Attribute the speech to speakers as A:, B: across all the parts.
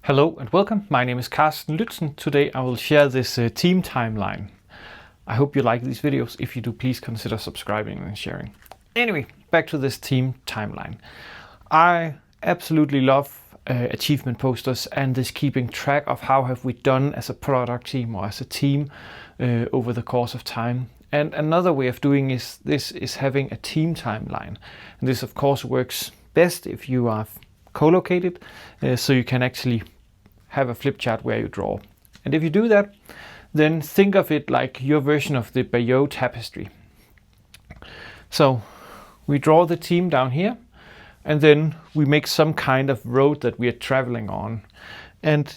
A: Hello and welcome. My name is Carsten Lützen. Today I will share this team timeline. I hope you like these videos. If you do, please consider subscribing and sharing. Anyway, back to this team timeline. I absolutely love achievement posters and this keeping track of how have we done as a product team or as a team over the course of time. And another way of doing this is having a team timeline. And this of course works best if you are co-located, so you can actually have a flip chart where you draw. And if you do that, then think of it like your version of the Bayeux Tapestry. So we draw the team down here, and then we make some kind of road that we are traveling on. And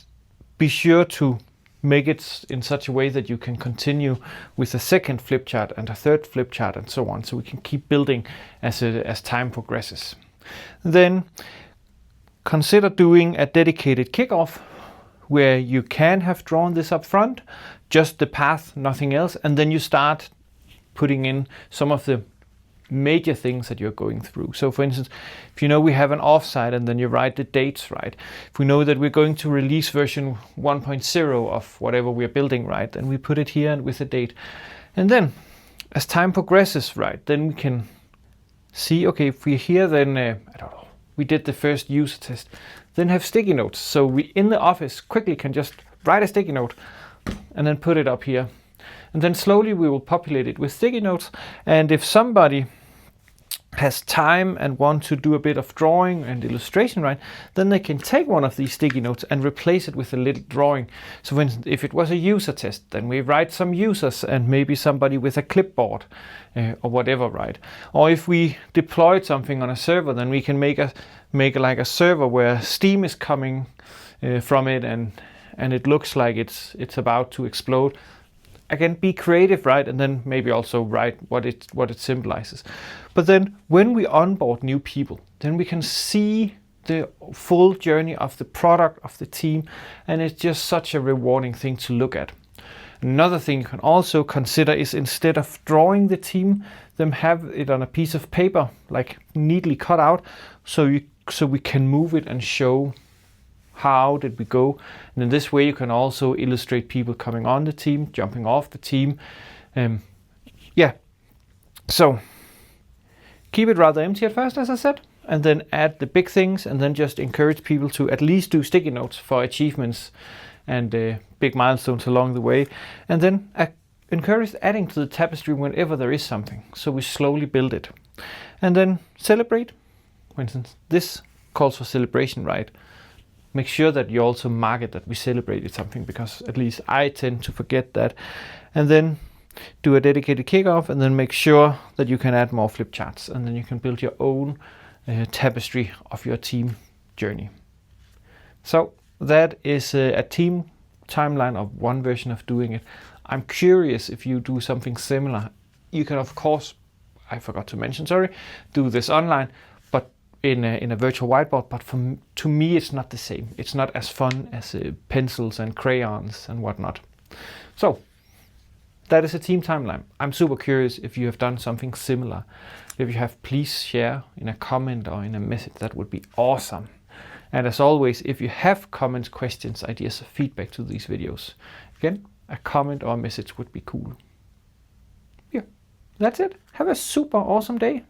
A: be sure to make it in such a way that you can continue with a second flip chart and a third flip chart and so on, so we can keep building as time progresses. Then consider doing a dedicated kickoff where you can have drawn this up front, just the path, nothing else, and then you start putting in some of the major things that you're going through. So for instance, if you know we have an offsite and then you write the dates, right? If we know that we're going to release version 1.0 of whatever we're building, right? Then we put it here and with a date. And then as time progresses, right, then we can see, okay, if we're here, then, I don't know, we did the first user test, then have sticky notes. So we in the office quickly can just write a sticky note and then put it up here. And then slowly we will populate it with sticky notes. And if somebody has time and want to do a bit of drawing and illustration, right, then they can take one of these sticky notes and replace it with a little drawing. So for instance, if it was a user test, then we write some users and maybe somebody with a clipboard or whatever, right? Or if we deployed something on a server, then we can make like a server where steam is coming from it and it looks like it's about to explode. Again, be creative, right? And then maybe also write what it symbolizes. But then when we onboard new people, then we can see the full journey of the product, of the team, and it's just such a rewarding thing to look at. Another thing you can also consider is instead of drawing the team, then have it on a piece of paper, like neatly cut out, so we can move it and show how did we go. And in this way you can also illustrate people coming on the team, jumping off the team. So keep it rather empty at first, as I said, and then add the big things, and then just encourage people to at least do sticky notes for achievements and big milestones along the way. And then encourage adding to the tapestry whenever there is something, so we slowly build it. And then celebrate. For instance, this calls for celebration, right? Make sure that you also mark it that we celebrated something, because at least I tend to forget that. And then do a dedicated kickoff, and then make sure that you can add more flip charts, and then you can build your own tapestry of your team journey. So that is a team timeline of one version of doing it. I'm curious if you do something similar. You can, of course, I forgot to mention, sorry, do this online, but in a virtual whiteboard, but to me it's not the same. It's not as fun as pencils and crayons and whatnot. So that is a team timeline. I'm super curious if you have done something similar. If you have, please share in a comment or in a message. That would be awesome. And as always, if you have comments, questions, ideas, or feedback to these videos, again, a comment or a message would be cool. Yeah, that's it. Have a super awesome day.